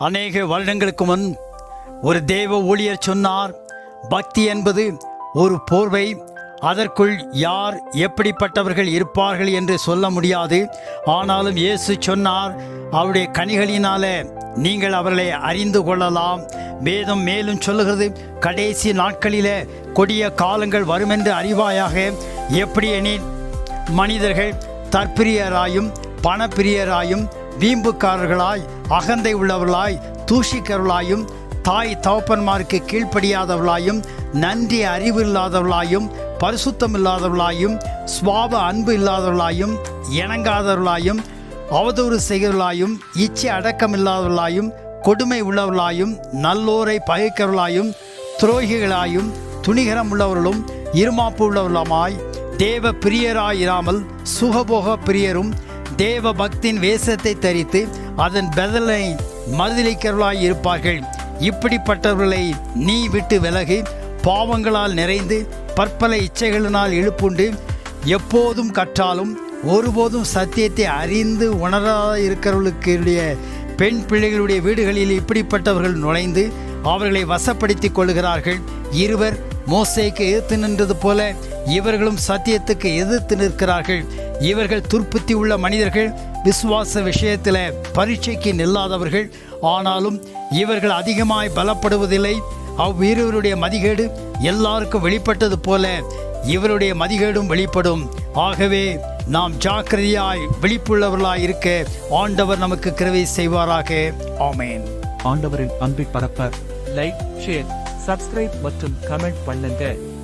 அநேக வருடங்களுக்கு முன் ஒரு தேவ ஊழியர் சொன்னார், பக்தி என்பது ஒரு போர்வை, அதற்குள் யார் எப்படிப்பட்டவர்கள் இருப்பார்கள் என்று சொல்ல முடியாது. ஆனாலும் இயேசு சொன்னார், அவருடைய கனிகளினால நீங்கள் அவர்களை அறிந்து கொள்ளலாம். வேதம் மேலும் சொல்லுகிறது, கடைசி நாட்களிலே கொடிய காலங்கள் வருமென்று அறிவாயாக. எப்படி எனில் மனிதர்கள் தற்பிரியராயும் பணப்பிரியராயும் வீம்புக்காரர்களாய் அகந்தை உள்ளவர்களாய் தூஷிக்கிறவர்களாயும் தாய் தகப்பன்மாருக்கு கீழ்ப்படியாதவர்களாயும் நன்றி அறிவு இல்லாதவர்களாயும் பரிசுத்தம் இல்லாதவர்களாயும் சுவாப அன்பு இல்லாதவர்களாயும் இணங்காதவர்களாயும் அவதூறு செய்கிறவர்களாயும் இச்சை அடக்கம் இல்லாதவர்களாயும் கொடுமை உள்ளவர்களாயும் நல்லோரை பகைக்கிறவர்களாயும் துரோகிகளாயும் துணிகரம் உள்ளவர்களும் இருமாப்பு உள்ளவர்களுமாய் தேவ பிரியராயிராமல் சுகபோக பிரியரும் தேவ பக்தியின் வேஷத்தை தரித்து அதன் பதிலை மறுதலிக்கிறவர்களாய் இருப்பார்கள். இப்படிப்பட்டவர்களை நீ விட்டு விலகி பாவங்களால் நிறைந்து பற்பல இச்சைகளினால் இழுப்புண்டு எப்போதும் கற்றாலும் ஒருபோதும் சத்தியத்தை அறிந்து உணராத இருக்கிறவர்களுடைய பெண் பிள்ளைகளுடைய வீடுகளில் இப்படிப்பட்டவர்கள் நுழைந்து அவர்களை வசப்படுத்தி கொள்கிறார்கள். இருவர் மோசேக்கு எதிர்த்து நின்றது போல இவர்களும் சத்தியத்துக்கு எதிர்த்து நிற்கிறார்கள். இவர்கள் துர்ப்புத்தி உள்ள மனிதர்கள், விசுவாச விஷயத்தில் பரீட்சைக்கு நில்லாதவர்கள். ஆனாலும் இவர்கள் அதிகமாய் பலப்படுவதில்லை. அவ்விருவருடைய மதிகேடு எல்லாருக்கும் வெளிப்பட்டது போல இவருடைய மதிகேடும் வெளிப்படும். ஆகவே நாம் ஜாக்கிரதையாய் விழிப்புள்ளவர்களாய் இருக்க ஆண்டவர் நமக்கு கிருபை செய்வாராக. ஆமென். ஆண்டவரின் அன்பை பரப்ப லைக், ஷேர், சப்ஸ்கிரைப் மற்றும் கமெண்ட் பண்ணுங்க.